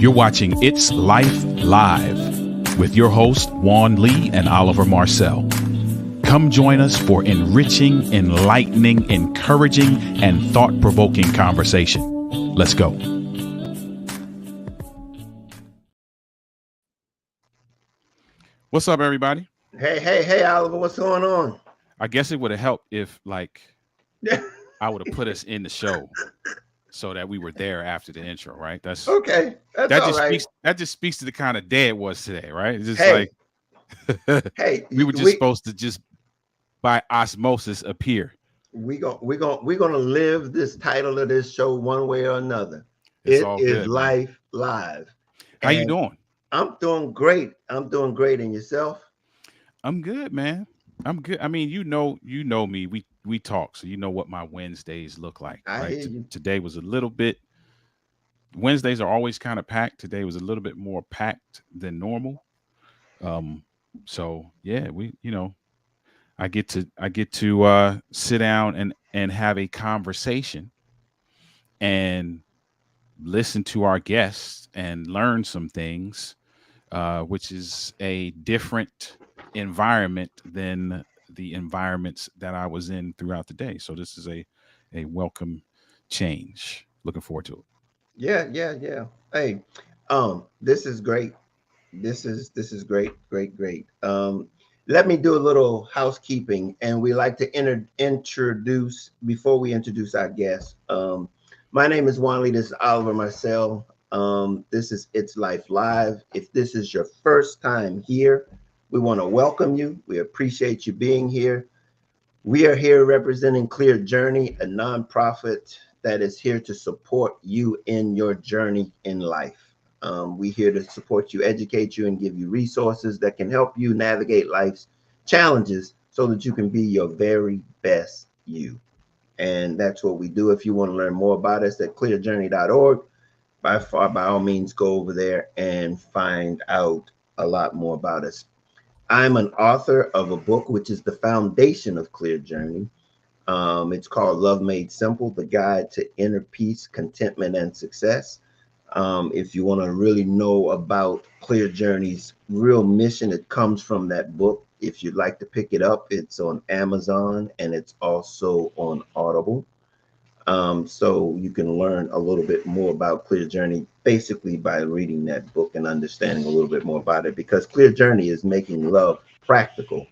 You're watching It's Life Live with your hosts, Juan Lee and Oliver Marcel. Come join us for enriching, enlightening, encouraging, and thought-provoking conversation. Let's go. What's up, everybody? Hey, Oliver, what's going on? I guess it would have helped if, I would have put us in the show so that we were there after the intro, right? Okay. That's all right. That just speaks to the kind of day it was today, right? It's just Hey, we were just supposed to just by osmosis appear. we're gonna live this title of this show one way or another. It's It all is good, man. Life Live. How you And doing? I'm doing great. And yourself? I'm good, man. I'm good. I mean, you know me. We talk, so you know what my Wednesdays look like, I right? hear you. Today was a little bit. Wednesdays are always kind of packed. Today was a little bit more packed than normal. Um, so yeah, I get to sit down and have a conversation and listen to our guests and learn some things, which is a different environment than the environments that I was in throughout the day. So this is a welcome change. Looking forward to it. Yeah. Hey, this is great. This is great. Let me do a little housekeeping, and we like to introduce before we introduce our guests. My name is Juan Lee. This is Oliver Marcel. This is It's Life Live. If this is your first time here, we want to welcome you. We appreciate you being here. We are here representing Clear Journey, a nonprofit that is here to support you in your journey in life. We're here to support you, educate you, and give you resources that can help you navigate life's challenges so that you can be your very best you. And that's what we do. If you want to learn more about us at clearjourney.org, by all means, go over there and find out a lot more about us. I'm an author of a book, which is the foundation of Clear Journey. It's called Love Made Simple, The Guide to Inner Peace, Contentment, and Success. If you want to really know about Clear Journey's real mission, it comes from that book. If you'd like to pick it up, it's on Amazon and it's also on Audible. So you can learn a little bit more about Clear Journey basically by reading that book and understanding a little bit more about it, because Clear Journey is making love practical.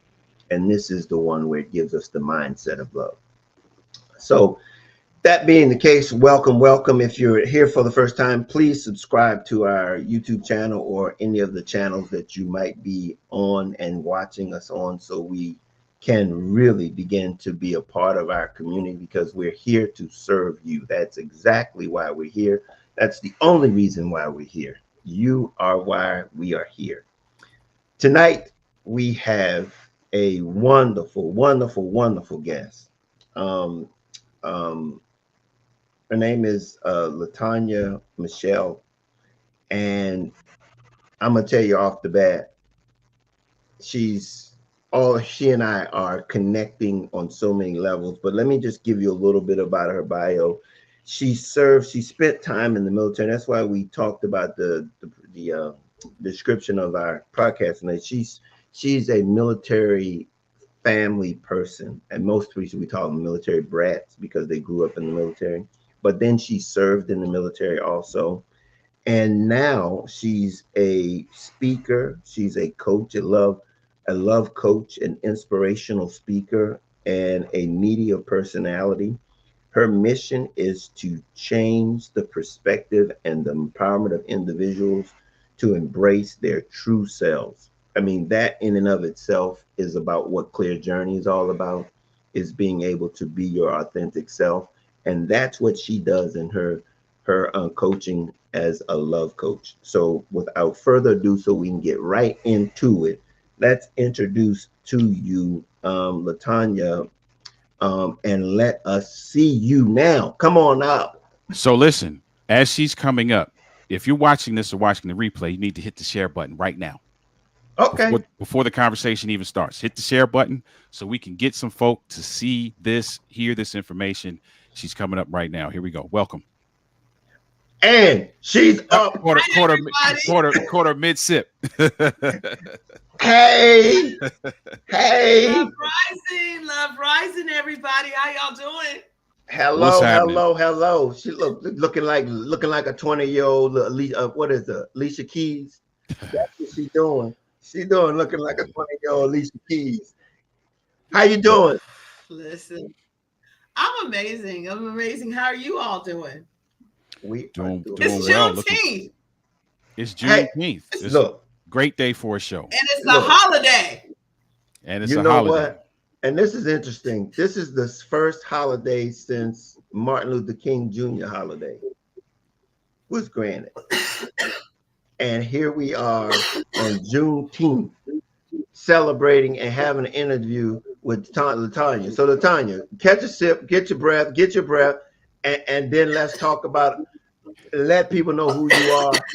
And this is the one where it gives us the mindset of love. So that being the case, welcome. If you're here for the first time, please subscribe to our YouTube channel or any of the channels that you might be on and watching us on, so we can really begin to be a part of our community, because we're here to serve you. That's exactly why we're here. That's the only reason why we're here. You are why we are here. Tonight, we have a wonderful guest. Um, um, Her name is LaTonya MeChelle, and I'm gonna tell you off the bat, she and I are connecting on so many levels. But let me just give you a little bit about her bio. She spent time in the military. That's why we talked about the description of our podcast. And she's a military family person, and most people we call them military brats because they grew up in the military. But then she served in the military also, and now she's a speaker. She's a coach, a love coach, an inspirational speaker, and a media personality. Her mission is to change the perspective and the empowerment of individuals to embrace their true selves. I mean, that in and of itself is about what Clear Journey is all about, is being able to be your authentic self. And that's what she does in her coaching as a love coach. So without further ado, so we can get right into it, let's introduce to you LaTonya, and let us see you now. Come on up. So listen, as she's coming up, if you're watching this or watching the replay, you need to hit the share button right now. Okay. Before the conversation even starts, hit the share button so we can get some folk to see this, hear this information. She's coming up right now. Here we go. Welcome. And she's Uh, up. quarter, Hi, quarter, everybody. quarter mid sip. Hey, Love hey. Rising. Love Rising, everybody. How y'all doing? What's Hello, happening? hello, hello. She looking like a 20-year-old what is it? Alicia Keys. That's what she doing. She doing looking like a 20-year-old Alicia Keys. How you doing? Listen, I'm amazing. I'm amazing. How are you all doing? We are Doing doing doing It's great. well. Looking, Juneteenth, it's Hey, Juneteenth. It's a look, great day for a show, and it's a look. holiday. and it's You a know holiday. what? And this is interesting. This is the first holiday since Martin Luther King Jr. holiday was granted. And here we are on Juneteenth celebrating and having an interview with LaTonya. So, LaTonya, catch a sip, get your breath, and then let's talk about, let people know who you are.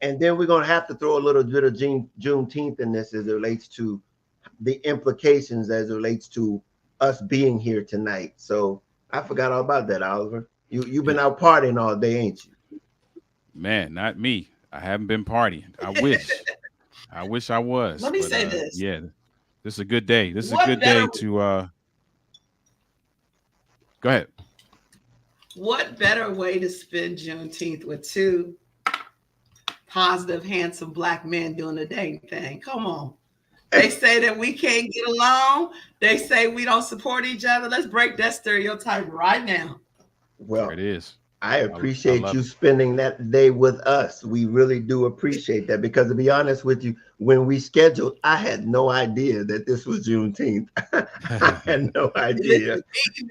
And then we're going to have to throw a little bit of Juneteenth in this as it relates to the implications as it relates to us being here tonight. So I forgot all about that, Oliver. You've been out partying all day, ain't you? Man, not me. I haven't been partying. I wish. I wish I was, Let me but say this. yeah, this is a good day. This is a What good day better to go ahead. what better way to spend Juneteenth with two positive, handsome black men doing the dang thing? Come on. They say that we can't get along. They say we don't support each other. Let's break that stereotype right now. There it Well, is. I I appreciate love you it. spending that day with us. We really do appreciate that because, to be honest with you, when we scheduled, I had no idea that this was Juneteenth. I had no idea. Listen,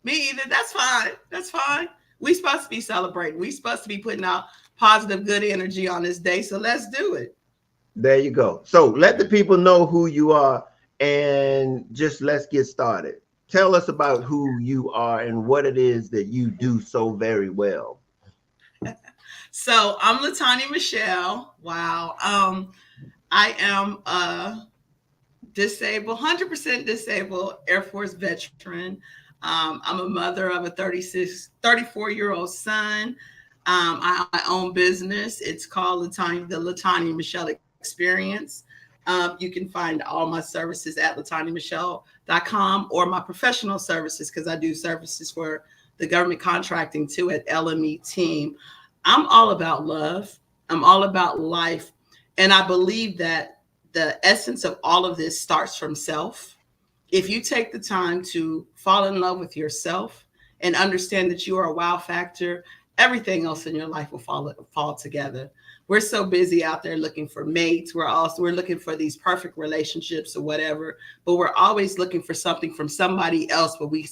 me either. That's fine. That's fine. We supposed to be celebrating. We supposed to be putting out positive, good energy on this day. So let's do it. There you go. So let the Yeah. people know who you are and just let's get started. Tell us about who you are and what it is that you do so very well. So I'm LaTonya MeChelle. Wow. I am a disabled, 100% disabled Air Force veteran. I'm a mother of a 34-year-old son. I own business. It's called the LaTonya MeChelle Experience. You can find all my services at LaTonyaMeChelle.com or my professional services because I do services for the government contracting too at LME Team. I'm all about love. I'm all about life. And I believe that the essence of all of this starts from self. If you take the time to fall in love with yourself and understand that you are a wow factor, everything else in your life will fall together. We're so busy out there looking for mates. We're looking for these perfect relationships or whatever, but we're always looking for something from somebody else. But we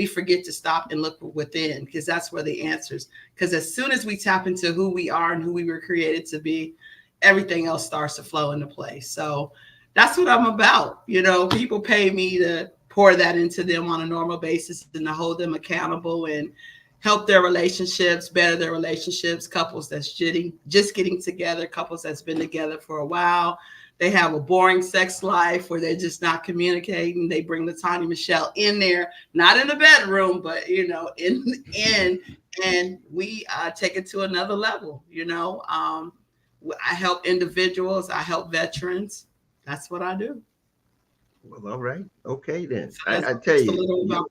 forget to stop and look within because that's where the answers. Because as soon as we tap into who we are and who we were created to be, everything else starts to flow into place. So that's what I'm about. People pay me to pour that into them on a normal basis and to hold them accountable and help their relationships, better their relationships, couples that's just getting together, couples that's been together for a while. They have a boring sex life where they're just not communicating. They bring LaTonya MeChelle in there, not in the bedroom, but in and we take it to another level. I help individuals. I help veterans. That's what I do. Well, all right. Okay then. So I, that's I tell a you, little you about.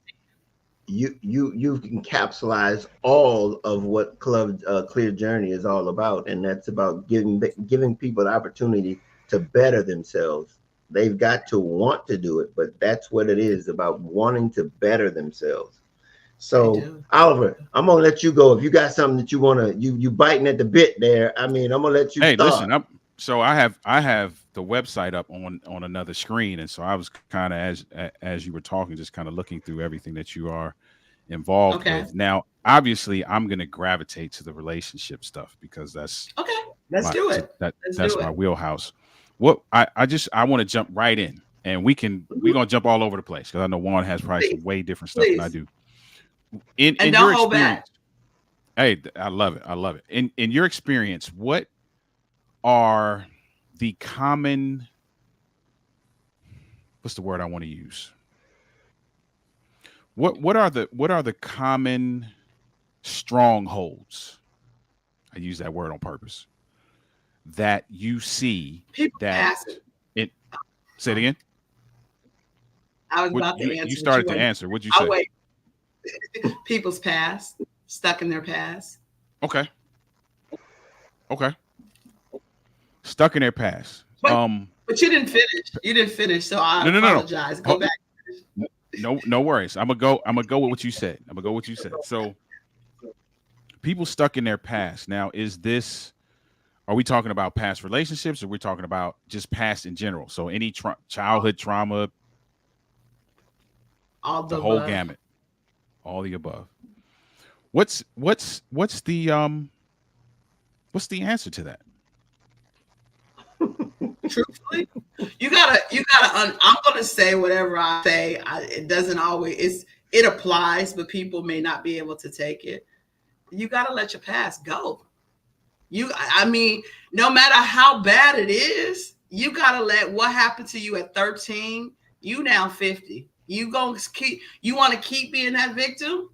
you've encapsulated all of what Club Clear Journey is all about, and that's about giving people the opportunity to better themselves. They've got to want to do it, but that's what it is about wanting to better themselves. I So, do. Oliver, I'm gonna let you go. If you got something that you wanna you biting at the bit there, I mean, I'm gonna let you Hey, start. listen, so I have the website up on another screen, and so I was kind of as you were talking, just kind of looking through everything that you are involved Okay. with. Now, obviously, I'm going to gravitate to the relationship stuff because that's Okay. Let's do it. Let's that's do my it. wheelhouse. What I want to jump right in, and we're Mhm. gonna jump all over the place because I know Juan has probably some Please, way different stuff than I please, do. and In don't your hold back. experience, hey, I love it. I love it. In your experience, what are the common what's the word I want to use? What are the common strongholds I use that word on purpose, that you see People that pass it. it, say it Um, again. I was What about to you answer, but you started to went. answer. What'd you I'll say? wait. People's past, stuck in their past. Okay. Okay. Stuck in their past. But but you didn't finish. You didn't finish, so I No, no, no, no. apologize. Go Ho- back. No, no worries. I'm gonna go with what you said. I'm gonna go with what you said. So people stuck in their past. Now, is this, are we talking about past relationships, or are we talking about just past in general? So any childhood trauma, All the the whole above. gamut, all the above. What's the answer to that? Truthfully, I'm gonna say whatever I say. It doesn't always. It applies, but people may not be able to take it. You gotta let your past go. I mean, no matter how bad it is, you gotta let what happened to you at 13. You now 50. You gonna keep. You want to keep being that victim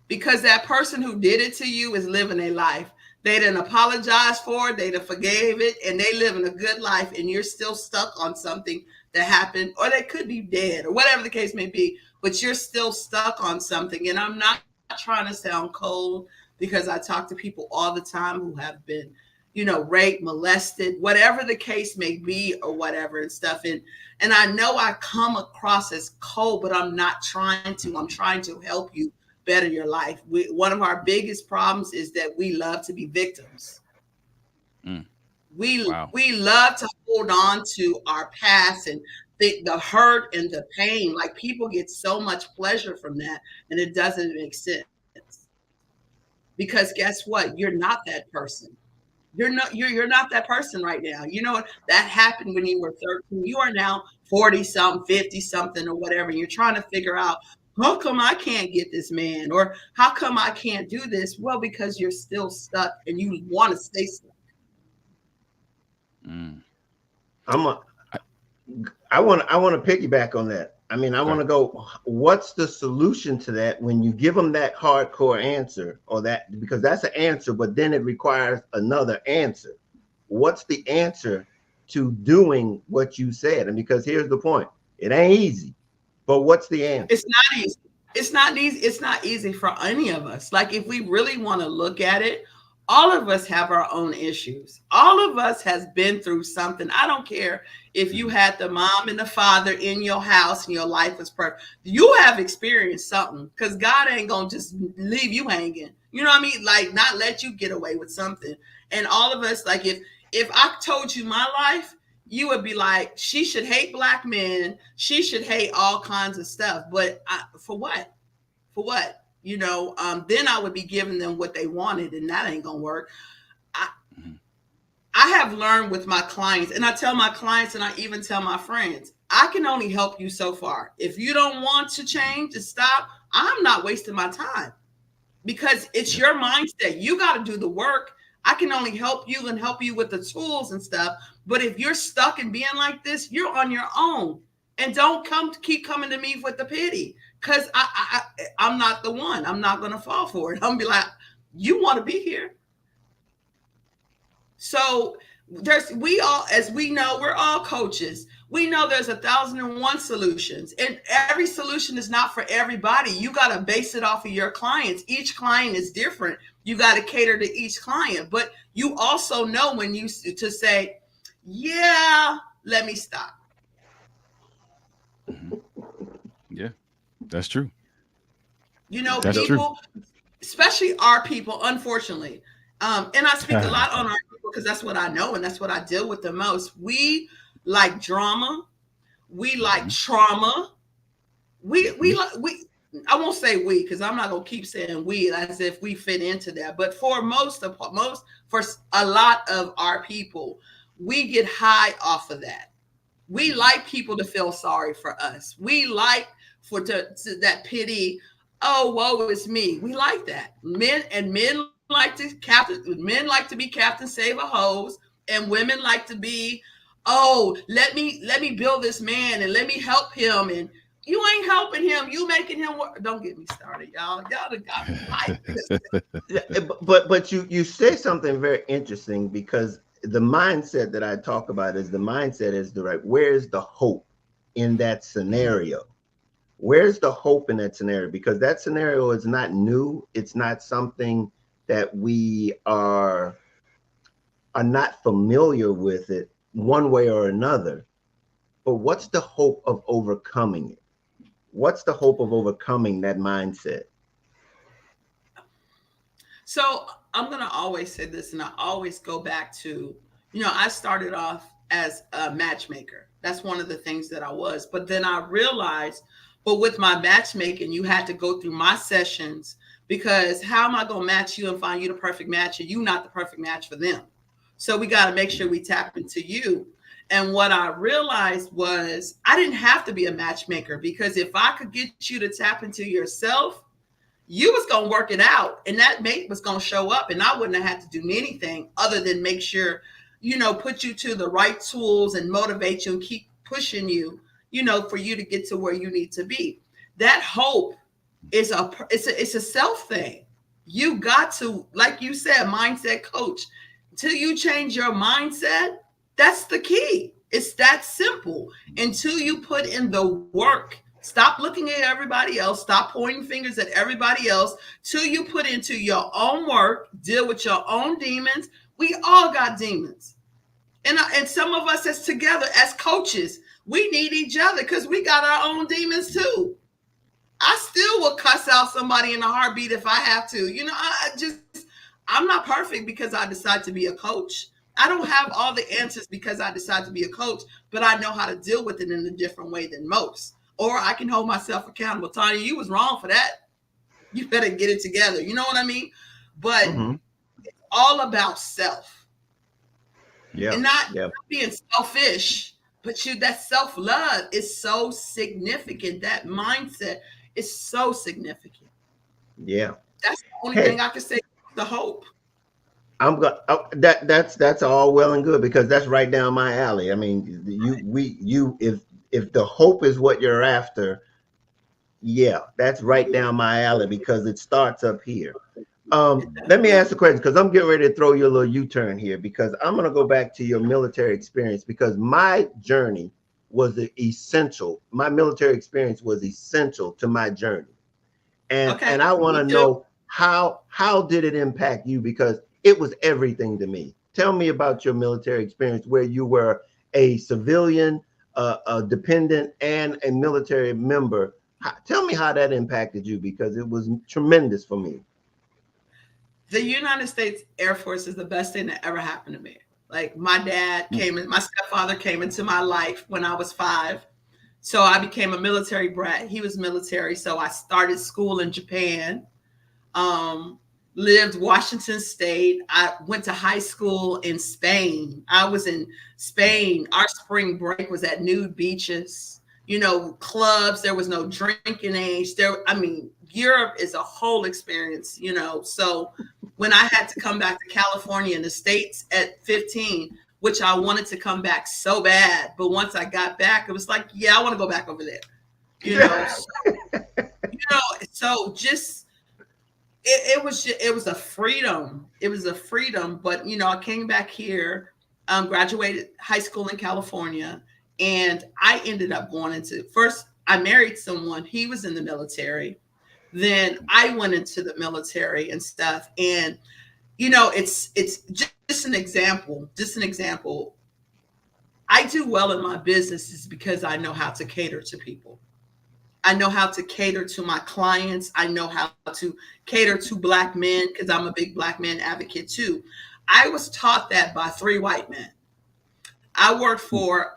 because that person who did it to you is living a life. They didn't apologize for it, they done forgave it, and they living a good life, and you're still stuck on something that happened, or they could be dead, or whatever the case may be, but you're still stuck on something. And I'm not trying to sound cold because I talk to people all the time who have been, raped, molested, whatever the case may be, or whatever and stuff. And I know I come across as cold, but I'm not trying to. I'm Mhm. trying to help you better your life. One of our biggest problems is that we love to be victims. Mm. We Wow. we love to hold on to our past and the hurt and the pain. Like people get so much pleasure from that, and it doesn't make sense. Because guess what? You're not that person. You're not that person right now. You know that happened when you were 13. You are now 40 something, 50 something or whatever. And you're trying to figure out how come I can't get this man, or how come I can't do this? Well, because you're still stuck and you want to stay stuck. Mm. I'm a, I, I want to piggyback on that. I mean, I want okay. to go. What's the solution to that when you give them that hardcore answer, or that, because that's an answer, but then it requires another answer. What's the answer to doing what you said? And because here's the point, it ain't easy, but what's the It's answer? not easy. It's not easy. It's not easy for any of us. Like if we really want to look at it, all of us have our own issues. All of us has been through something. I don't care if you Mhm. had the mom and the father in your house and your life was perfect. You have experienced something because God ain't gonna just leave you hanging. You know what I mean? Like not let you get away with something. And all of us, like if I told you my life, you would be like, she should hate black men. She should hate all kinds of stuff. But for what? For what? Then I would be giving them what they wanted, and that ain't gonna work. I, Mhm. I have learned with my clients, and I tell my clients, and I even tell my friends, I can only help you so far. If you don't want to change and stop, I'm not wasting my time because it's Yep. your mindset. You got to do the work. I can only help you and help you with the tools and stuff. But if you're stuck in being like this, you're on your own. And don't keep coming to me with the pity because I'm not the one. I'm not going to fall for it. I'm gonna be like, you want to be here. So we all, as we know, we're all coaches. We know there's 1,001 solutions, and every solution is not for everybody. You got to base it off of your clients. Each client is different. You got to cater to each client, but you also know when you to say, yeah, let me stop. Mhm. Yeah, that's true. You That's know, true. People, especially our people, unfortunately, and I speak a lot on our people because that's what I know and that's what I deal with the most. We like drama. We like Hmm. trauma. We Hmm. like we. I won't say we because I'm not gonna keep saying we as if we fit into that. But for for a lot of our people, we get high off of that. We Hmm. like people to feel sorry for us. We like to that pity. Oh, woe is me. We like that. Men like to be Captain Save a Hose, and women like to be, oh, let me build this man and let me help him. And You ain't helping him. You making him work. Don't get me started, y'all. Y'all done got me hyped. Yeah, but you say something very interesting, because the mindset that I talk about is the mindset is the right. Where's the hope in that scenario? Where's the hope in that scenario? Because that scenario is not new. It's not something that we are not familiar with it one way or another. But what's the hope of overcoming it? What's the hope of overcoming that mindset? So I'm gonna always say this, and I always go back to, I started off as a matchmaker. That's one of the things that I was. But then I realized, but with my matchmaking, you had to go through my sessions, because how am I gonna match you and find you the perfect match and you not the perfect match for them? So we got to make sure we tap into you. And what I realized was I didn't have to be a matchmaker, because if I could get you to tap into yourself, you was gonna work it out, and that mate was gonna show up, and I wouldn't have had to do anything other than make sure, put you to the right tools and motivate you and keep pushing you, for you to get to where you need to be. That hope is it's a self thing. You got to, like you said, mindset coach. Until you change your mindset, that's the key. It's that simple. Until you put in the work, stop looking at everybody else, stop pointing fingers at everybody else, till you put into your own work, deal with your own demons. We all got demons. And some of us as together as coaches, we need each other because we got our own demons too. I still will cuss out somebody in a heartbeat if I have to. I'm not perfect because I decide to be a coach. I don't have all the answers because I decide to be a coach, but I know how to deal with it in a different way than most. Or I can hold myself accountable. Tanya, you was wrong for that. You better get it together. You know what I mean? But Mm-hmm. all about self, Yeah, and not yeah, being selfish, but that self-love is so significant. That mindset is so significant. yeah. That's the only thing Hey, I can say. The hope. I'm going that's all well and good, because that's right down my alley. I mean, if the hope is what you're after, yeah, that's right down my alley, because it starts up here. Let me ask the question, because I'm getting ready to throw you a little U-turn here, because I'm going to go back to your military experience, because my journey was essential. My military experience was essential to my journey, Okay, and I want me to too. know how did it impact you, because it was everything to me. Tell me about your military experience, where you were a civilian, a dependent, and a military member. Tell me how that impacted you, because it was tremendous for me. The United States Air Force is the best thing that ever happened to me. Like my dad came in, my stepfather came into my life when I was 5. So I became a military brat. He was military. So I started school in Japan, um, lived Washington State. I went to high school in Spain. I was in Spain. Our spring break was at nude beaches, clubs. There was no drinking age. Europe is a whole experience, So when I had to come back to California in the States at 15, which I wanted to come back so bad, but once I got back, it was like, yeah, I want to go back over there, you know. So, so just it was a freedom. It was a freedom. But I came back here, graduated high school in California, and I ended up going into first. I married someone. He was in the military. Then I went into the military and stuff. And it's just an example. Just an example. I do well in my business is because I know how to cater to people. I know how to cater to my clients. I know how to cater to black men because I'm a big black man advocate too. I was taught that by 3 white men. I worked for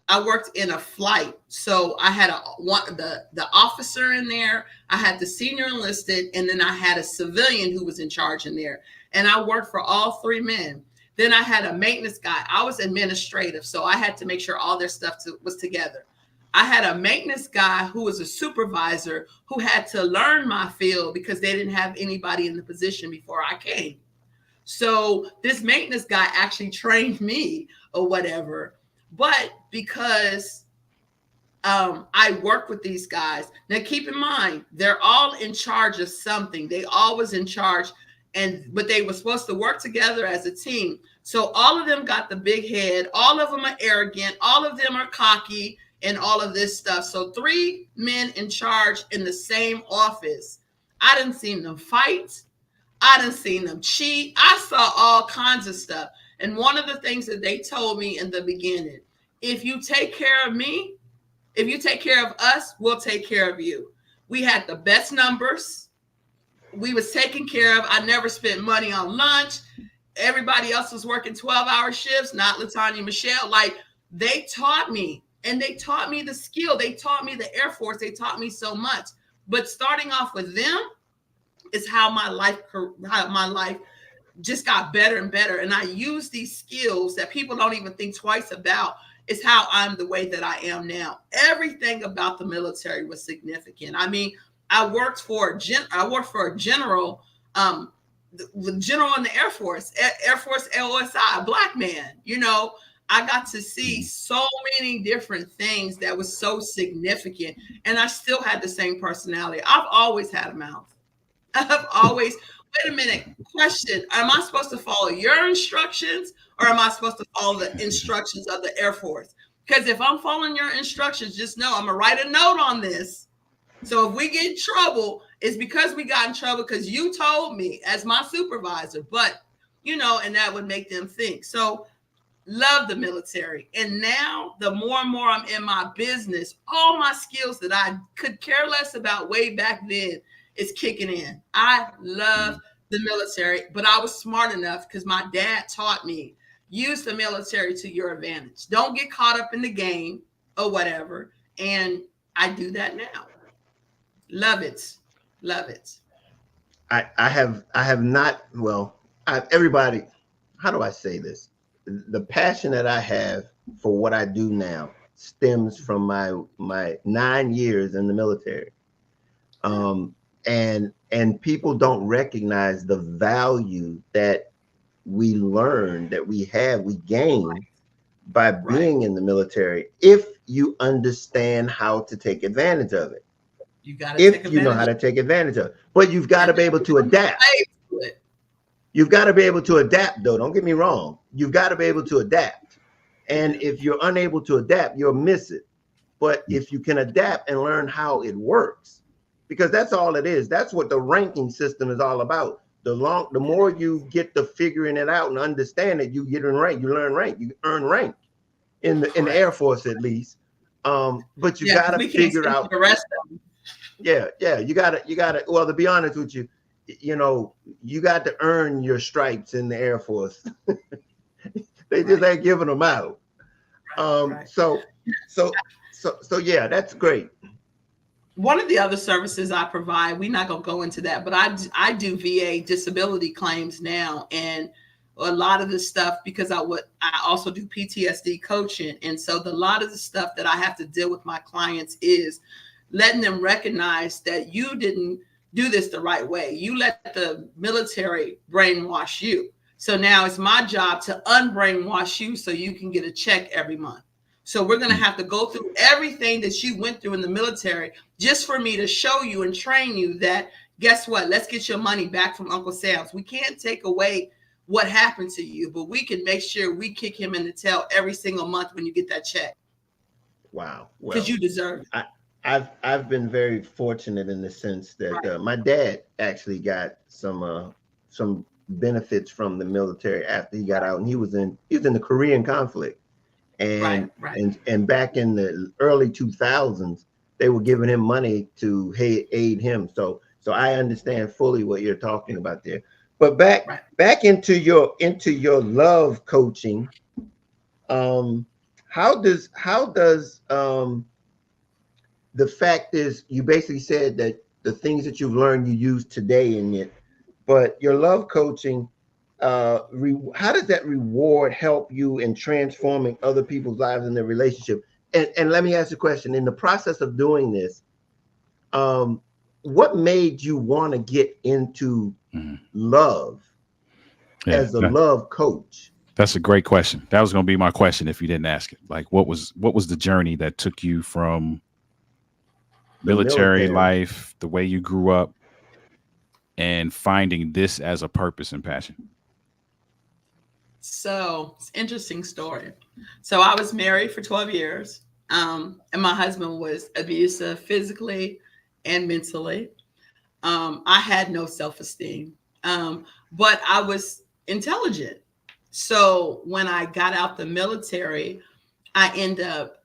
I worked in a flight, so I had the officer in there. I had the senior enlisted, and then I had a civilian who was in charge in there. And I worked for all 3 men. Then I had a maintenance guy. I was administrative, so I had to make sure all their stuff was together. I had a maintenance guy who was a supervisor who had to learn my field because they didn't have anybody in the position before I came. So this maintenance guy actually trained me or whatever. But because I work with these guys. Now, keep in mind, they're all in charge of something. They always in charge, but they were supposed to work together as a team. So all of them got the big head. All of them are arrogant. All of them are cocky, and all of this stuff. So three men in charge in the same office. I didn't see them fight. I done seen them cheat. I saw all kinds of stuff. And one of the things that they told me in the beginning, if you take care of me, if you take care of us, we'll take care of you. We had the best numbers. We was taken care of. I never spent money on lunch. Everybody else was working 12-hour shifts, not LaTonya MeChelle. Like, they taught me, and they taught me the skill. They taught me the Air Force. They taught me so much. But starting off with them is how my life just got better and better. And I use these skills that people don't even think twice about. Is how I'm the way that I am now. Everything about the military was significant. I mean, I worked for a general, the general in the Air Force, Air Force LOSI, a black man. You know, I got to see so many different things that was so significant, and I still had the same personality. I've always had a mouth. I've always, wait a minute, question. Am I supposed to follow your instructions or am I supposed to follow the instructions of the Air Force? Because if I'm following your instructions, just know I'm going to write a note on this. So if we get in trouble, it's because we got in trouble because you told me as my supervisor. But, you know, and that would make them think. So love the military. And now the more and more I'm in my business, all my skills that I could care less about way back then is kicking in. I love the military, but I was smart enough because my dad taught me, use the military to your advantage. Don't get caught up in the game or whatever. And I do that now. Love it. Love it. I have not, well, everybody, how do I say this? The passion that I have for what I do now stems from my 9 years in the military. And people don't recognize the value that we learn, that we gain by being in the military if you understand how to take advantage of it. You got to if you know how to take advantage of it. But you've got to be able to adapt. You've got to be able to adapt, though. Don't get me wrong. You've got to be able to adapt. And if you're unable to adapt, you'll miss it. But if you can adapt and learn how it works, because that's all it is. That's what the ranking system is all about. The more you get to figuring it out and understand it, you get in rank. You learn rank. You earn rank in the Air Force, at least. But you got to figure out the rest of them. Yeah. You got to. Well, to be honest with you, you know, you got to earn your stripes in the Air Force. They just ain't giving them out. So yeah, that's great. One of the other services I provide, we're not going to go into that, but I do VA disability claims now, and a lot of the stuff, because I also do PTSD coaching, and so a lot of the stuff that I have to deal with my clients is letting them recognize that you didn't do this the right way. You let the military brainwash you. So now it's my job to unbrainwash you so you can get a check every month. So we're going to have to go through everything that you went through in the military just for me to show you and train you that, guess what? Let's get your money back from Uncle Sam's. We can't take away what happened to you, but we can make sure we kick him in the tail every single month when you get that check. Wow. Because you deserve it. I've been very fortunate in the sense that my dad actually got some benefits from the military after he got out, and he was in the Korean conflict. And back in the early 2000s, they were giving him money to aid him. So I understand fully what you're talking about there. But back into your love coaching, how does the fact is, you basically said that the things that you've learned you use today in it, but your love coaching, how does that reward help you in transforming other people's lives in their relationship? And let me ask you a question. In the process of doing this, what made you want to get into love as a love coach? That's a great question. That was going to be my question if you didn't ask it. Like, what was the journey that took you from The military military. life, the way you grew up, and finding this as a purpose and passion? So it's an interesting story. So I was married for 12 years, and my husband was abusive physically and mentally. I had no self esteem, but I was intelligent. So when I got out the military, I end up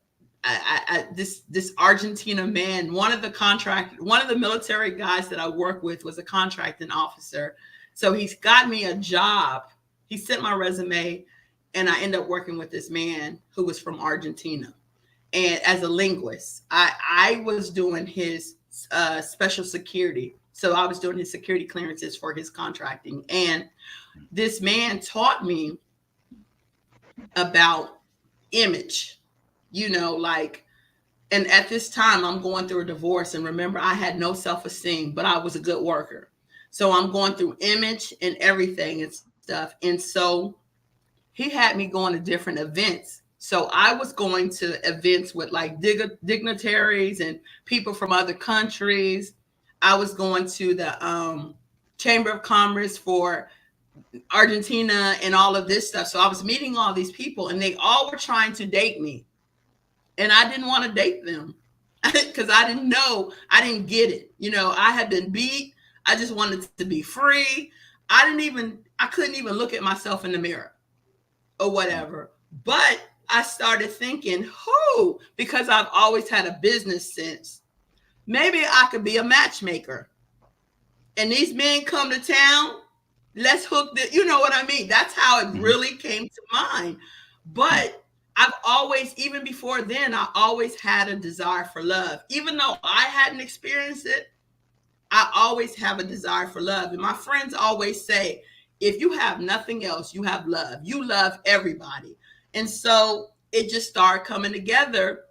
this Argentina man, one of the military guys that I work with was a contracting officer. So he's got me a job. He sent my resume, and I end up working with this man who was from Argentina. And as a linguist, I was doing his special security. So I was doing his security clearances for his contracting. And this man taught me about image, like, and at this time I'm going through a divorce, and remember, I had no self-esteem, but I was a good worker. So I'm going through image and everything and stuff. And so he had me going to different events. So I was going to events with like dignitaries and people from other countries. I was going to the Chamber of Commerce for Argentina and all of this stuff. So I was meeting all these people, and they all were trying to date me, and I didn't want to date them because I didn't know, I didn't get it. I had been beat. I just wanted to be free. I couldn't even look at myself in the mirror or whatever. But I started thinking, who? Because I've always had a business sense. Maybe I could be a matchmaker. And these men come to town. Let's hook the, you know what I mean? That's how it Hmm. really came to mind. But I've always, even before then, I always had a desire for love. Even though I hadn't experienced it, I always have a desire for love. And my friends always say, if you have nothing else, you have love. You love everybody. And so it just started coming together.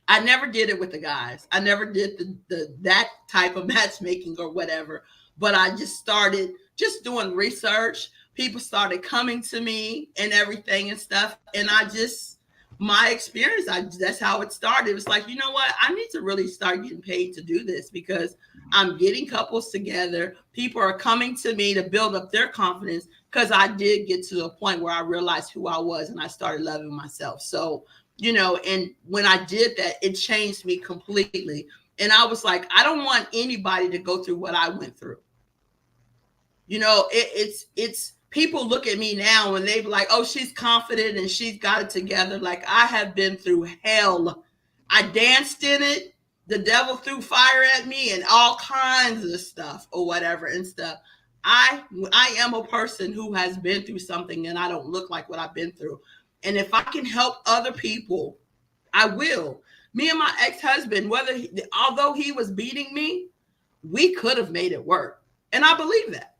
I never did it with the guys. I never did the that type of matchmaking or whatever. But I just started just doing research. People started coming to me and everything and stuff. And I just, my experience, that's how it started. It was like, you know what? I need to really start getting paid to do this because I'm getting couples together. People are coming to me to build up their confidence because I did get to a point where I realized who I was and I started loving myself. So, and when I did that, it changed me completely. And I was like, I don't want anybody to go through what I went through. It's people look at me now and they be like, oh, she's confident and she's got it together. Like, I have been through hell. I danced in it. The devil threw fire at me and all kinds of stuff or whatever and stuff. I am a person who has been through something, and I don't look like what I've been through. And if I can help other people, I will. Me and my ex-husband, although he was beating me, we could have made it work. And I believe that.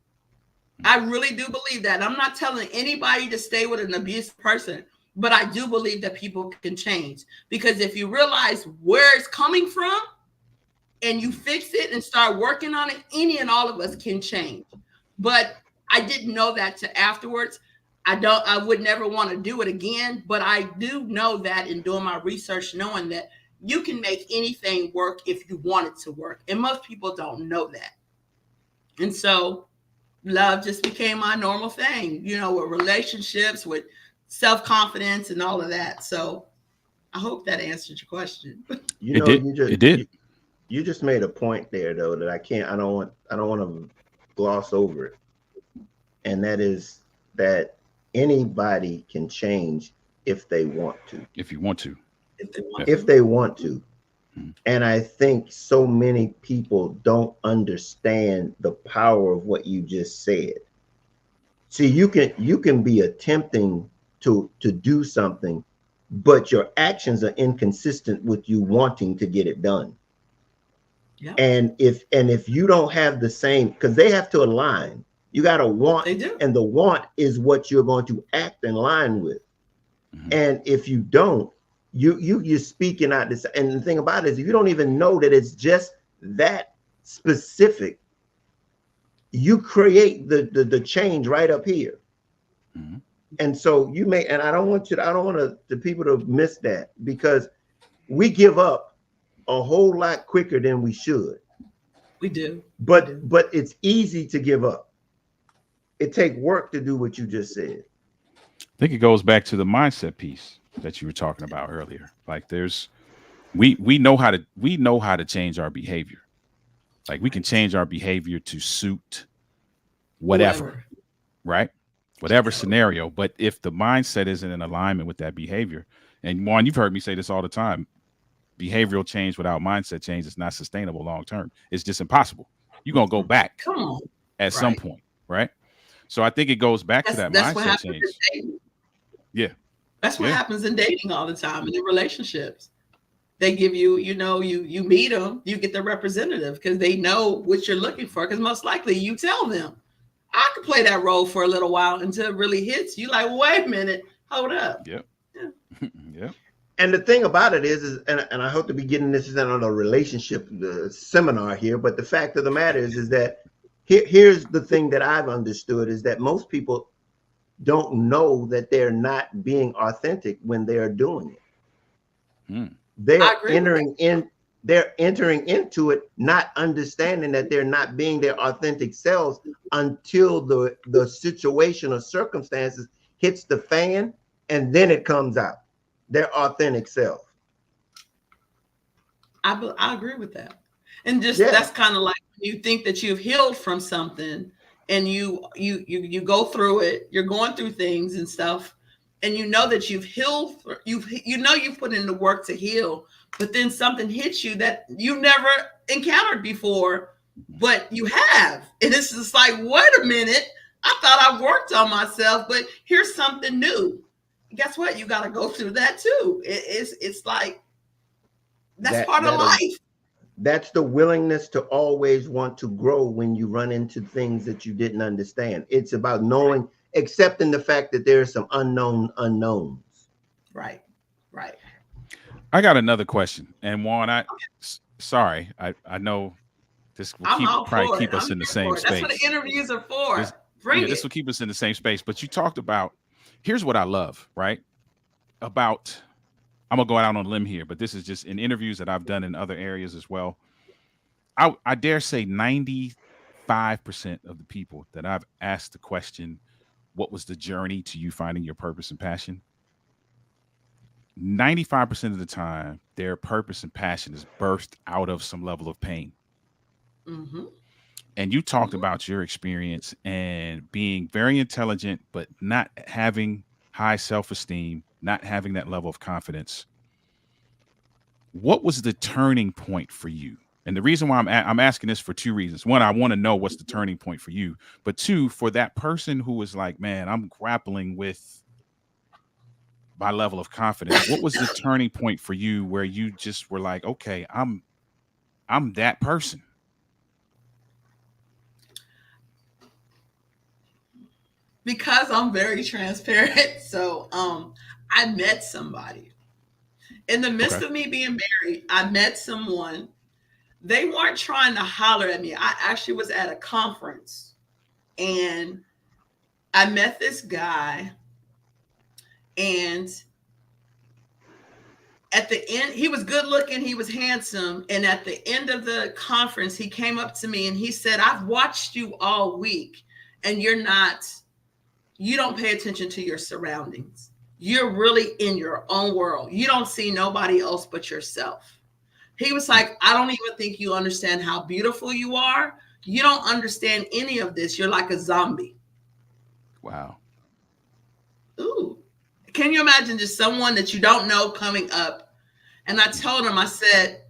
I really do believe that. I'm not telling anybody to stay with an abusive person, but I do believe that people can change. Because if you realize where it's coming from and you fix it and start working on it, any and all of us can change. But I didn't know that to afterwards. I would never want to do it again, but I do know that in doing my research, knowing that you can make anything work if you want it to work. And most people don't know that. And so love just became my normal thing, with relationships, with self-confidence and all of that. So I hope that answered your question. You It know, did. you just It did. you just made a point there though that I don't want to gloss over it. And that is that anybody can change if they want to. If you want to. If they want If Definitely. to. they want to. Mhm. And I think so many people don't understand the power of what you just said. See, you can be attempting to do something, but your actions are inconsistent with you wanting to get it done. Yep, And if you don't have the same, because they have to align, you got to want, they do. and the want is what you're going to act in line with. Mhm. And if you don't, you're speaking out this. And the thing about it is, if you don't even know that it's just that specific, you create the change right up here. Mhm. And so you may, and I don't want the people to miss that, because we give up a whole lot quicker than we should. We do. We But do. it's easy to give up. It take work to do what you just said. I think it goes back to the mindset piece that you were talking about earlier. Like there's we know how to change our behavior. Like we can Right. change our behavior to suit whatever, Whoever. right? Whatever Totally. scenario. But if the mindset isn't in alignment with that behavior, and Juan, you've heard me say this all the time, behavioral change without mindset change is not sustainable long term. It's just impossible. You're gonna go back Come on. at some Right. point, right? So I think it goes back to that That's what mindset happens in change. dating. Yeah, That's what yeah, happens in dating all the time and in relationships. They give you, you meet them, you get the representative because they know what you're looking for. Because most likely you tell them, I could play that role for a little while until it really hits you. Like, wait a minute, hold up. yeah, Yeah. yeah. And the thing about it is and I hope to be getting this is on a relationship seminar here, but the fact of the matter is that here's the thing that I've understood is that most people don't know that they're not being authentic when they're doing it. Hmm. They're I agree with that. entering in, they're entering into it not understanding that they're not being their authentic selves until the situation or circumstances hits the fan, and then it comes out their authentic self. I agree with that. And just Yeah, that's kind of like when you think that you've healed from something and you go through it, you're going through things and stuff, and you know that you've healed, you've put in the work to heal, but then something hits you that you never encountered before, but you have. And it's just like, wait a minute, I thought I worked on myself, but here's something new. Guess what? You got to go through that too. It's like that's that part of that life. that's the willingness to always want to grow when you run into things that you didn't understand. It's about knowing, accepting the fact that there are some unknown unknowns. Right. Right. I got another question, and Juan, sorry, I know this will I'm keep all probably for it. keep us I'm in the here same for it. That's what the space. interviews are This, for. yeah, Bring this it. will keep us in the same space. But you talked about, here's what I love, right? About, I'm gonna go out on a limb here, but this is just in interviews that I've done in other areas as well. I dare say 95% of the people that I've asked the question, what was the journey to you finding your purpose and passion? 95% of the time, their purpose and passion is birthed out of some level of pain. Mm-hmm. And you talked Mm-hmm. about your experience and being very intelligent, but not having high self esteem, not having that level of confidence. What was the turning point for you? And the reason why I'm asking this for two reasons. One, I want to know what's the turning point for you. But two, for that person who was like, man, I'm grappling with my level of confidence. What was the turning point for you where you just were like, okay, I'm that person? Because I'm very transparent. So I met somebody. In the midst Okay. of me being married, I met someone. They weren't trying to holler at me. I actually was at a conference and I met this guy, and at the end, he was good looking, he was handsome, and at the end of the conference he came up to me and he said, I've watched you all week and you don't pay attention to your surroundings. You're really in your own world. You don't see nobody else but yourself. He was Hmm. like, I don't even think you understand how beautiful you are. You don't understand any of this. You're like a zombie. Wow. Ooh. Can you imagine just someone that you don't know coming up? And I told him, I said,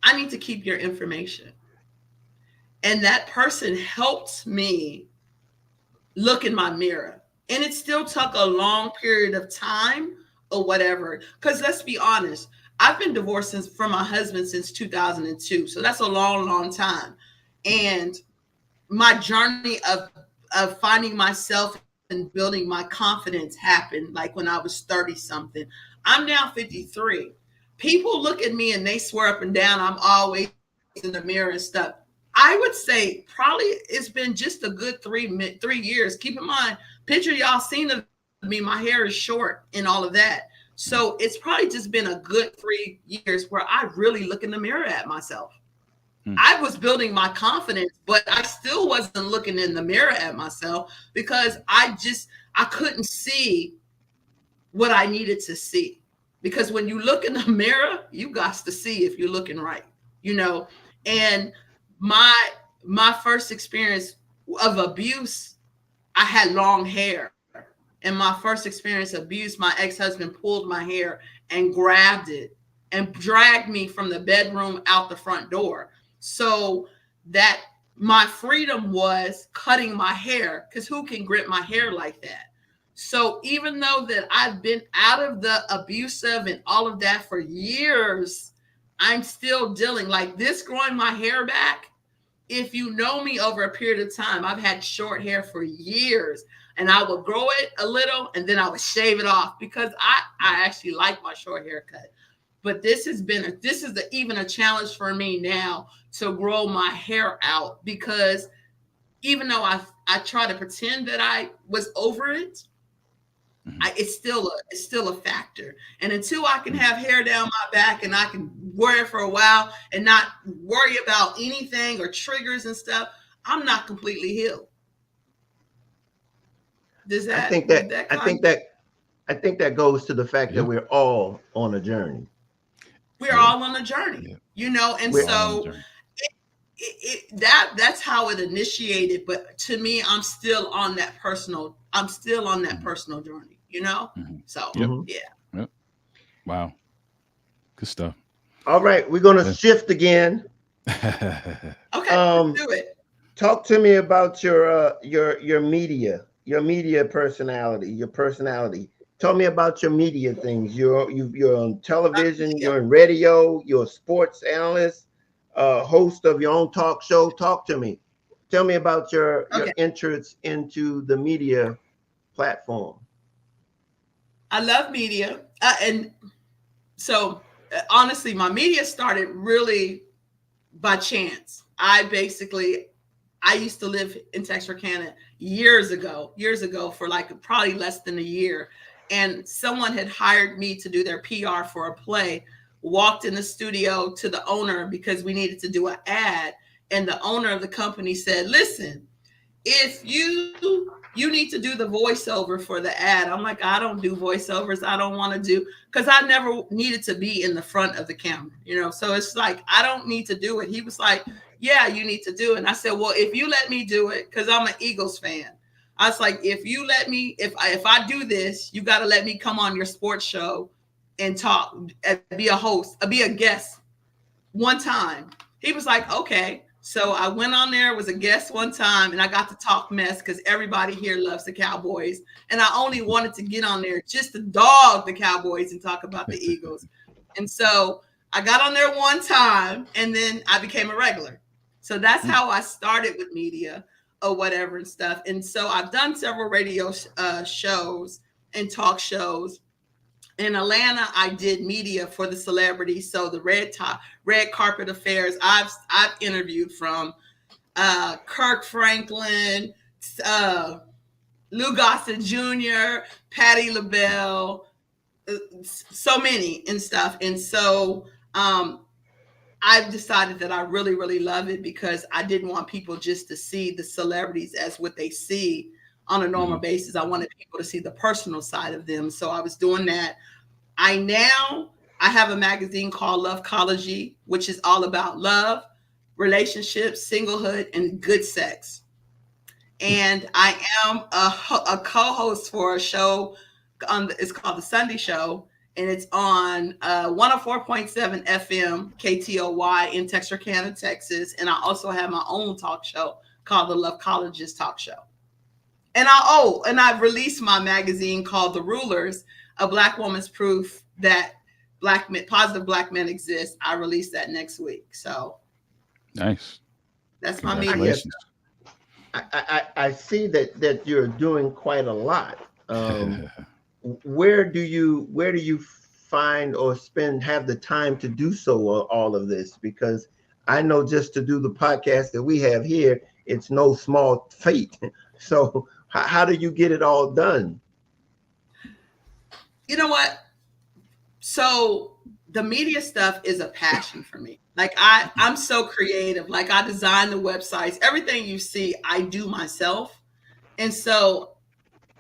I need to keep your information. And that person helped me look in my mirror. And it still took a long period of time or whatever. Because let's be honest, I've been divorced from my husband since 2002. So that's a long, long time. And my journey of finding myself and building my confidence happened like when I was 30 something. I'm now 53. People look at me and they swear up and down I'm always in the mirror and stuff. I would say probably it's been just a good 3 years. Keep in mind, picture y'all seen the video. mean, my hair is short and all of that. So it's probably just been a good 3 years where I really look in the mirror at myself. Mm. I was building my confidence, but I still wasn't looking in the mirror at myself because I couldn't see what I needed to see. Because when you look in the mirror, you got to see if you're looking right, you know. And my my first experience of abuse, I had long hair. And my first experience of abuse, my ex-husband pulled my hair and grabbed it and dragged me from the bedroom out the front door. So that my freedom was cutting my hair, because who can grip my hair like that? So even though that I've been out of the abusive and all of that for years, I'm still dealing like this, growing my hair back. If you know me over a period of time, I've had short hair for years, and I would grow it a little and then I would shave it off because I actually like my short haircut. But this is even a challenge for me now to grow my hair out, because even though I try to pretend that I was over it, Mhm. it's still a factor. And until I can have hair down my back and I can wear it for a while and not worry about anything or triggers and stuff, I'm not completely healed. I think Did that that I kind think that I think that goes to the fact that Yeah. we're all on a journey. we're Yeah. all on a journey, Yeah. you know? And We're We're all on the so journey. that's how it initiated. But to me, I'm still on that Mhm. personal journey, you know? Mhm. So Yep. Mhm. yeah. Yep. Wow. Good stuff. All right, we're gonna Well, shift again. Okay, let's Um, do it. talk to me about your media personality, your personality. Tell me about your media things. You're on television, Yeah. you're in radio, you're a sports analyst, host of your own talk show. Talk to me. Tell me about your Okay. entrance into the media platform. I love media. And so honestly, my media started really by chance. I used to live in Texarkana years ago for like probably less than a year. And someone had hired me to do their PR for a play, walked in the studio to the owner because we needed to do an ad. And the owner of the company said, listen, if you need to do the voiceover for the ad. I'm like, I don't do voiceovers. I don't want to do, because I never needed to be in the front of the camera, you know. So it's like, I don't need to do it. He was like, yeah, you need to do it. And I said, well, if you let me do it, because I'm an Eagles fan. I was like, if you let me, if I do this, you got to let me come on your sports show and talk, and be a host, be a guest one time. He was like, okay. So I went on there, was a guest one time, and I got to talk mess because everybody here loves the Cowboys. And I only wanted to get on there just to dog the Cowboys and talk about the Eagles. And so I got on there one time, and then I became a regular. So that's Mm. how I started with media or whatever and stuff. And so I've done several radio shows and talk shows. In Atlanta, I did media for the celebrities. So the red carpet affairs. I've interviewed from Kirk Franklin, uh, Lou Gossett Jr., Patti LaBelle, so many and stuff. And so I've decided that I really, really love it because I didn't want people just to see the celebrities as what they see on a normal Mhm. basis. I wanted people to see the personal side of them. So I was doing that. I have a magazine called LoveChology, which is all about love, relationships, singlehood, and good sex. And I am a co-host for a show it's called the Sunday Show, and it's on 104.7 FM KTOY in Texarkana, Texas. And I also have my own talk show called the Love College's Talk Show. And I've released my magazine called The Rulers, a Black woman's proof that positive black men exist. I release that next week. So Nice. that's my I media guess Congratulations. stuff. I see that you're doing quite a lot. Where do you find or have the time to do so, all of this? Because I know just to do the podcast that we have here, it's no small feat. So how do you get it all done? you know what? So the media stuff is a passion for me. Like I'm so creative. Like I design the websites. Everything you see, I do myself. And so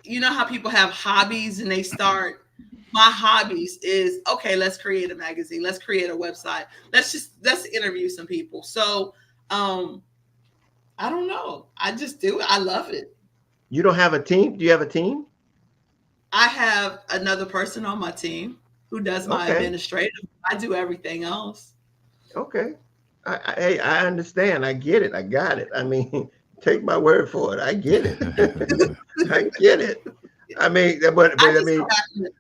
you know how people have hobbies and they start, my hobbies is okay, let's create a magazine, let's create a website, let's interview some people. So um I don't know, I just do it, I love it. You don't have a team? Do you have a team? I have another person on my team who does my Okay. administrative. I do everything else. Okay. Hey, I understand. I get it. I got it. I mean, take my word for it. I get it. I get it. I mean, I but I just so mean, happen to,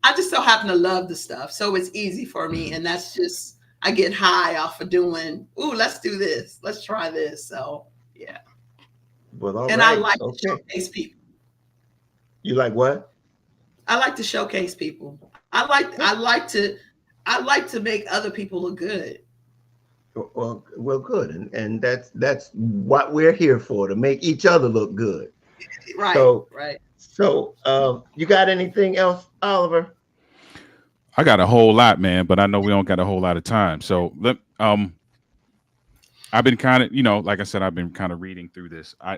I just so happen to love the stuff, so it's easy for me, and that's just I get high off of doing. Ooh, let's do this. Let's try this. So yeah, well, all and I right. like to Okay. showcase people. You like what? I like to showcase people. I like to make other people look good. Well, good, and that's what we're here for, to make each other look good. Right, So, right. you got anything else, Oliver? I got a whole lot, man, but I know we don't got a whole lot of time. So I've been kind of, like I said, I've been kind of reading through this. I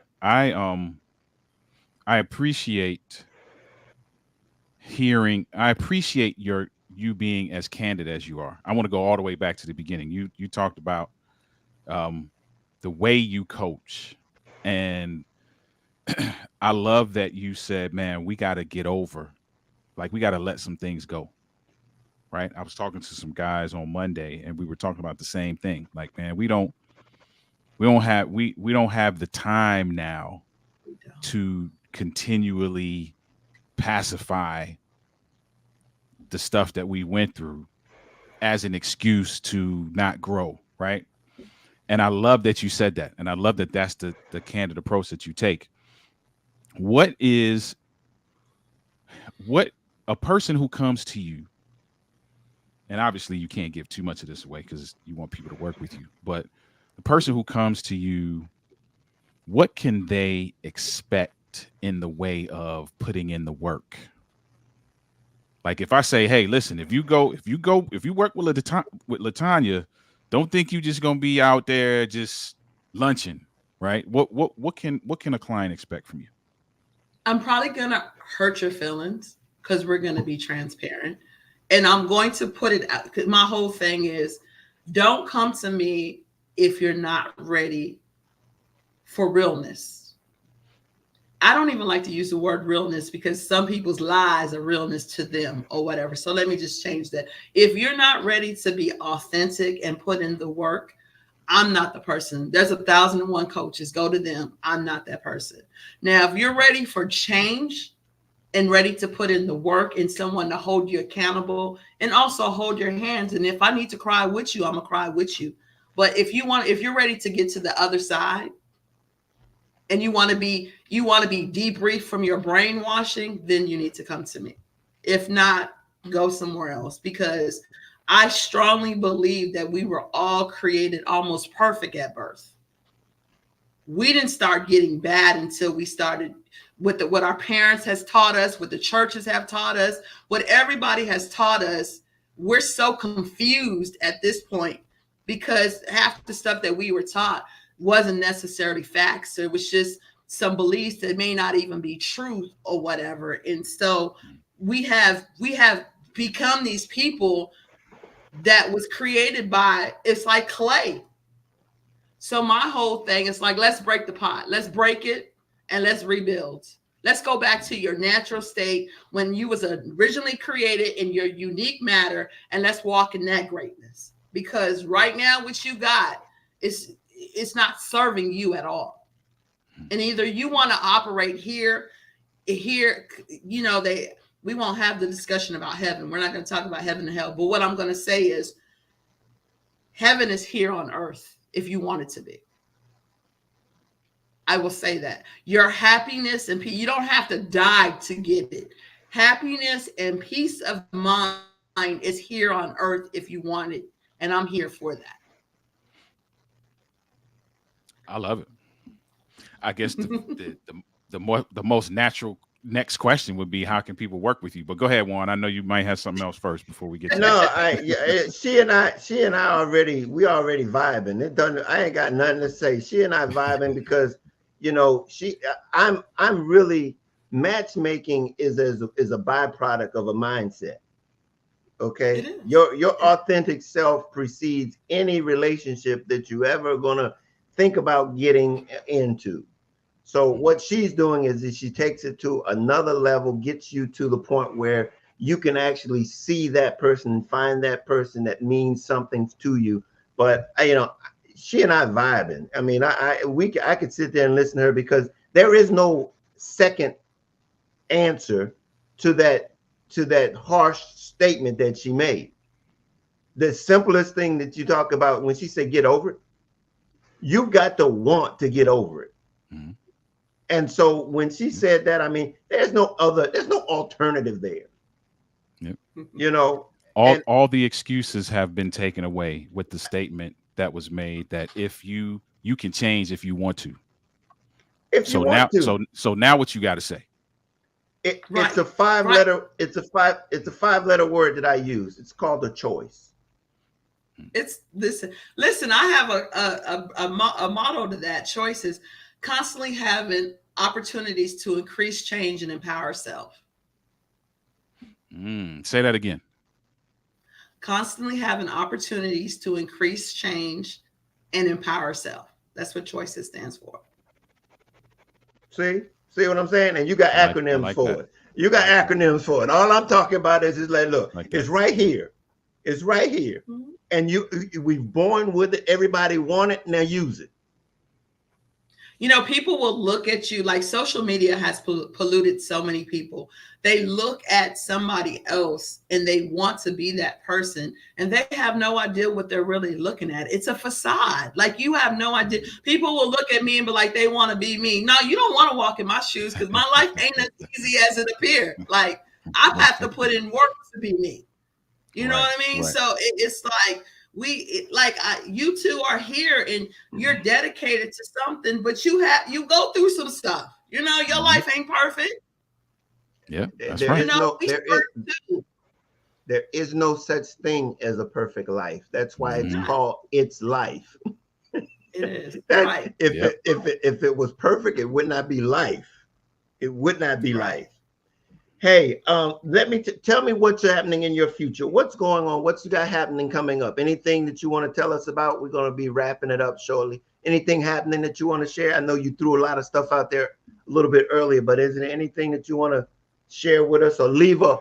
appreciate I appreciate you being as candid as you are. I want to go all the way back to the beginning. You talked about um the way you coach, and I love that you said, man, we got to get over, like we got to let some things go, right? I was talking to some guys on Monday and we were talking about the same thing. Like, man, we don't have the time now We don't. to continually pacify the stuff that we went through as an excuse to not grow, right? And I love that you said that, and I love that that's the candid approach that you take. What is what a person who comes to you, and obviously you can't give too much of this away because you want people to work with you, but the person who comes to you, what can they expect in the way of putting in the work? Like if I say, hey, listen, if you work with LaTonya, don't think you just gonna be out there just lunching, right? What can a client expect from you? I'm probably gonna hurt your feelings because we're gonna be transparent, and I'm going to put it out. 'Cause my whole thing is, don't come to me if you're not ready for realness. I don't even like to use the word realness because some people's lies are realness to them or whatever. So let me just change that. If you're not ready to be authentic and put in the work, I'm not the person. There's 1,001 coaches. Go to them. I'm not that person. Now, if you're ready for change and ready to put in the work and someone to hold you accountable and also hold your hands, and if I need to cry with you, I'm gonna cry with you. But if you're ready to get to the other side and you want to be debriefed from your brainwashing, then you need to come to me. If not, go somewhere else, because I strongly believe that we were all created almost perfect at birth. We didn't start getting bad until we started with what our parents has taught us, what the churches have taught us, what everybody has taught us. We're so confused at this point because half the stuff that we were taught wasn't necessarily facts. It was just some beliefs that may not even be truth or whatever. And so we have become these people that was created by, it's like clay. So my whole thing is like, let's break the pot. Let's break it and let's rebuild. Let's go back to your natural state when you was originally created in your unique matter, and let's walk in that greatness. Because right now, what you got is it's not serving you at all. And either you want to operate here, they we won't have the discussion about heaven. We're not going to talk about heaven and hell. But what I'm going to say is heaven is here on earth if you want it to be. I will say that. Your happiness and peace, you don't have to die to get it. Happiness and peace of mind is here on earth if you want it. And I'm here for that. I love it. I guess the most natural next question would be, how can people work with you? But go ahead, Juan. I know you might have something else first before we get to No, that. she and I already, we already vibing. It doesn't. I ain't got nothing to say. She and I vibing because, I'm really, matchmaking is a byproduct of a mindset. It Okay, is. your authentic self precedes any relationship that you ever gonna think about getting into. So Mhm. what she's doing is that she takes it to another level, gets you to the point where you can actually see that person and find that person that means something to you. But she and I vibing. I mean, I could sit there and listen to her because there is no second answer to that harsh statement that she made. The simplest thing that you talk about when she said get over it, you got to want to get over it. Mhm. And so when she Yep. said that, I mean, there's no alternative there, Yep. you know. And All the excuses have been taken away with the statement that was made that if you can change if you want to. if you So want now, to, now what you got to say? it's Right. a five Right. letter, it's a 5 letter word that I use. It's called a choice. It's listen. I have a motto to that: choices, constantly having opportunities to increase change and empower self. Say that again. Constantly having opportunities to increase change and empower self. That's what choices stands for. See what I'm saying? And you got I acronyms like that. for it. You I got like that. acronyms for it. All I'm talking about is like, look, Like that. it's right here. It's right here. Mhm. And we've born with it. Everybody want it. Now use it. People will look at you like social media has polluted so many people. They look at somebody else and they want to be that person, and they have no idea what they're really looking at. It's a facade. Like, you have no idea. People will look at me and be like, they want to be me. No, you don't want to walk in my shoes, because my life ain't as easy as it appears. Like, I have to put in work to be me. You know Right. what I mean? Right. So it's like you two are here and you're dedicated to something, but you go through some stuff. Your Hmm. life ain't perfect. Yeah, that's There right. is no We start too. there is no such thing as a perfect life. That's why It's it's Hmm. not. called it's life. It is That right. Yep. if it was perfect, it would not be life. It would not be Right. life. Hey, let me tell me what's happening in your future. What's going on? What's you got happening coming up? Anything that you want to tell us about? We're going to be wrapping it up shortly. Anything happening that you want to share? I know you threw a lot of stuff out there a little bit earlier, but is there anything that you want to share with us or leave a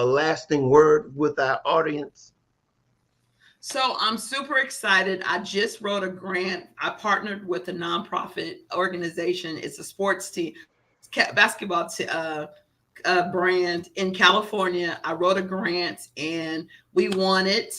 lasting word with our audience? So I'm super excited. I just wrote a grant. I partnered with a nonprofit organization. It's a sports team, basketball brand in California. I wrote a grant and we won it.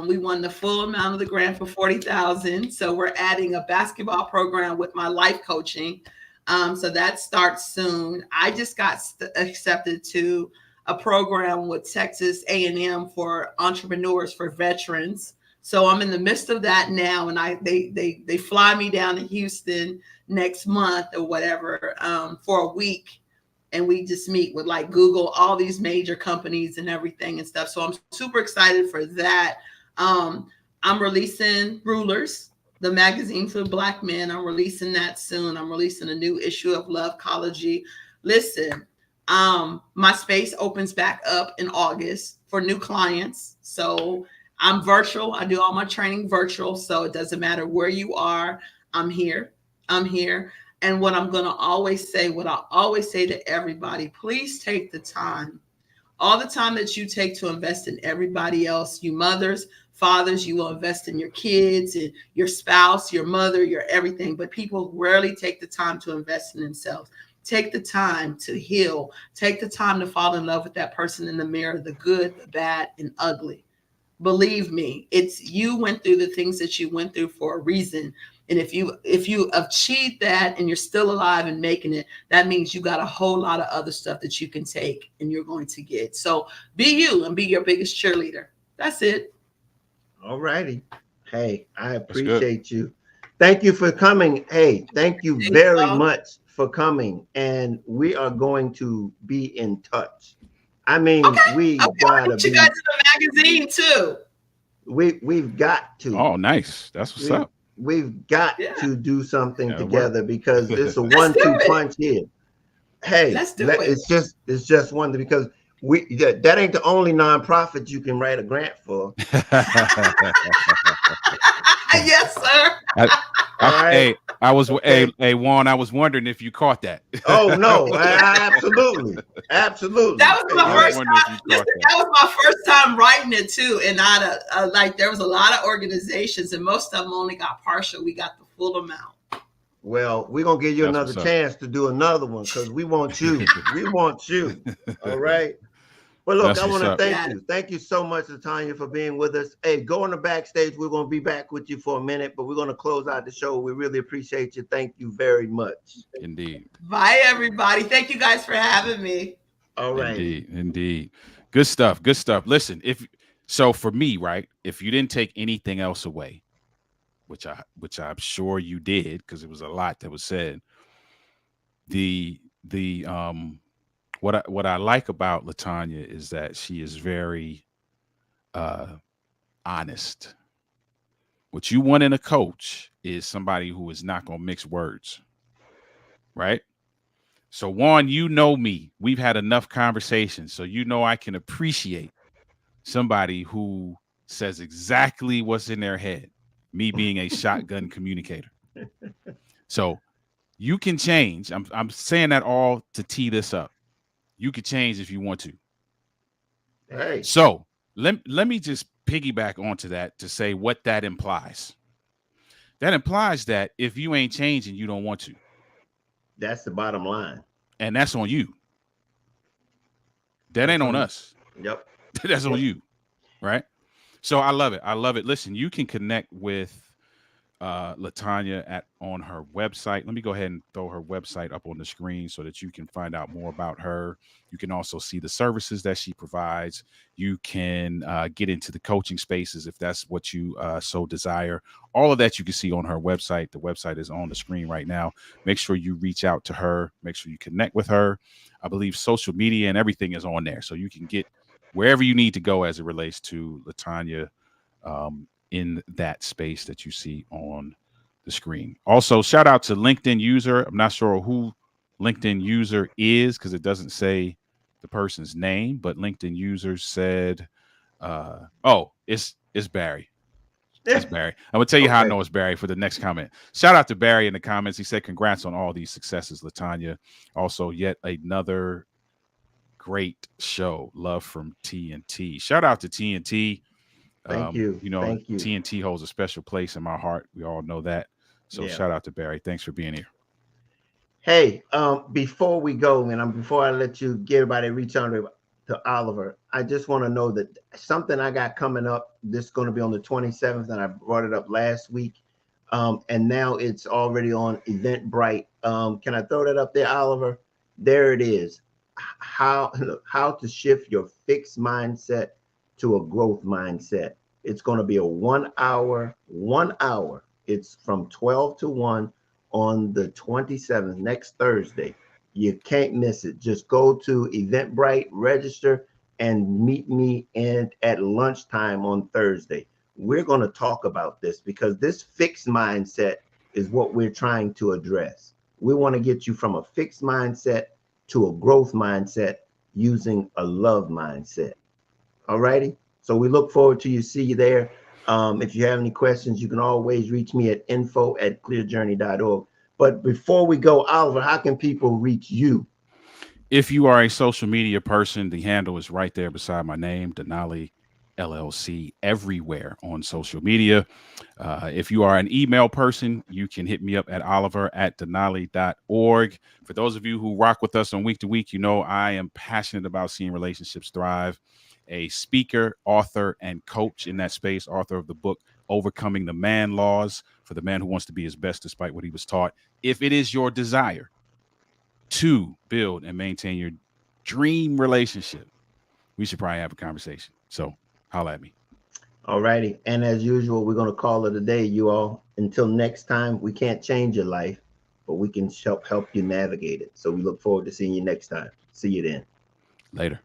We won the full amount of the grant for 40,000. So we're adding a basketball program with my life coaching. So that starts soon. I just got accepted to a program with Texas A&M for entrepreneurs for veterans. So I'm in the midst of that now, and they fly me down to Houston next month or whatever, for a week, and we just meet with like Google, all these major companies and everything and stuff. So I'm super excited for that. Um, I'm releasing Rulers, the magazine for Black men. I'm releasing that soon. I'm releasing a new issue of LoveChology. Listen, my space opens back up in August for new clients. So I'm virtual. I do all my training virtual. So it doesn't matter where you are. I'm here. I'm here. And what I always say to everybody, please take the time, all the time that you take to invest in everybody else. You mothers, fathers, you will invest in your kids and your spouse, your mother, your everything. But people rarely take the time to invest in themselves. Take the time to heal. Take the time to fall in love with that person in the mirror, the good, the bad, and ugly. Believe me, it's you went through the things that you went through for a reason. And if you achieve that and you're still alive and making it, that means you got a whole lot of other stuff that you can take and you're going to get. So be you and be your biggest cheerleader. That's it. All righty. Hey, I That's good. appreciate you. Thank you for coming. Hey, thank you Thank very y'all. much for coming, and we are going to be in touch. I mean, Okay. we Okay. I'll gotta get you guys be. in the magazine too. We've got to. Oh, nice. That's what's We've up. we've got Yeah. to do something That'll work. together because it's a Let's do one-two it. punch here. Hey, Let's do it. it's just one because that ain't the only nonprofit you can write a grant for. Yes, sir. I, All right. hey, I was Okay. hey Juan. I was wondering if you caught that. Oh no, absolutely, absolutely. That was Hey, my I you was ain't. first wondering if time. you Listen, caught that. that was my first time writing it too, and not like there was a lot of organizations, and most of them only got partial. We got the full amount. Well, we're gonna give you That's another what's up. chance to do another one because we want you. We want you. All right. Well, look, That's I what's want to up. thank Yeah. you. Thank you so much, LaTonya, for being with us. Hey, go on the backstage. We're going to be back with you for a minute, but we're going to close out the show. We really appreciate you. Thank you very much. Indeed. Bye, everybody. Thank you guys for having me. All righty. Indeed. Indeed. Good stuff. Good stuff. Listen, if so for me, right? If you didn't take anything else away, which I'm sure you did, because it was a lot that was said, the what I like about Latanya is that she is very uh honest. What you want in a coach is somebody who is not gonna mix words, right? So Juan, you know me. We've had enough conversations, so you know I can appreciate somebody who says exactly what's in their head. Me being a shotgun communicator. So you can change. I'm saying that all to tee this up. You can change if you want to. Hey, So let me just piggyback onto that to say what that implies. That implies that if you ain't changing, you don't want to. that's the bottom line. And that's on you. That That's ain't on on. us. Yep. That's on Yep. you. Right. So I love it. I love it. Listen, you can connect with Latanya at on her website. Let me go ahead and throw her website up on the screen so that you can find out more about her. You can also see the services that she provides. You can get into the coaching spaces if that's what you so desire. All of that you can see on her website. The website is on the screen right now. Make sure you reach out to her. Make sure you connect with her. I believe social media and everything is on there, so you can get wherever you need to go as it relates to Latanya in that space that you see on the screen. Also, shout out to LinkedIn user. I'm not sure who LinkedIn user is because it doesn't say the person's name, but LinkedIn user said, "Oh, it's Barry. It's Yeah. Barry." I'm gonna tell you how I Okay. know it's Barry for the next comment. Shout out to Barry in the comments. He said, "Congrats on all these successes, Latanya. Also, yet another great show. Love from TNT. Shout out to TNT. Thank you. You know, Thank you. TNT holds a special place in my heart. We all know that. So Yeah. shout out to Barry. Thanks for being here. Hey, before we go, and before I let you get everybody reach out to Oliver, I just want to know that something I got coming up. This is going to be on the 27th, and I brought it up last week, and now it's already on Eventbrite. Can I throw that up there, Oliver? There it is. How look, how to shift your fixed mindset to a growth mindset. It's going to be a 1 hour, 1 hour. It's from 12 to 1 on the 27th, next Thursday. You can't miss it. Just go to Eventbrite, register, and meet me at lunchtime on Thursday. We're going to talk about this because this fixed mindset is what we're trying to address. We want to get you from a fixed mindset to a growth mindset using a love mindset. All righty. So we look forward to you. See you there. If you have any questions, you can always reach me at info@clearjourney.org. But before we go, Oliver, how can people reach you? If you are a social media person, the handle is right there beside my name, Denali LLC, everywhere on social media. If you are an email person, you can hit me up at oliver@denali.org. For those of you who rock with us on week to week, you know I am passionate about seeing relationships thrive. A speaker, author, and coach in that space, author of the book Overcoming the Man Laws for the man who wants to be his best despite what he was taught. If it is your desire to build and maintain your dream relationship, we should probably have a conversation. So holla at me. All righty. And as usual, we're going to call it a day, you all. Until next time, we can't change your life, but we can help you navigate it. So we look forward to seeing you next time. See you then. Later.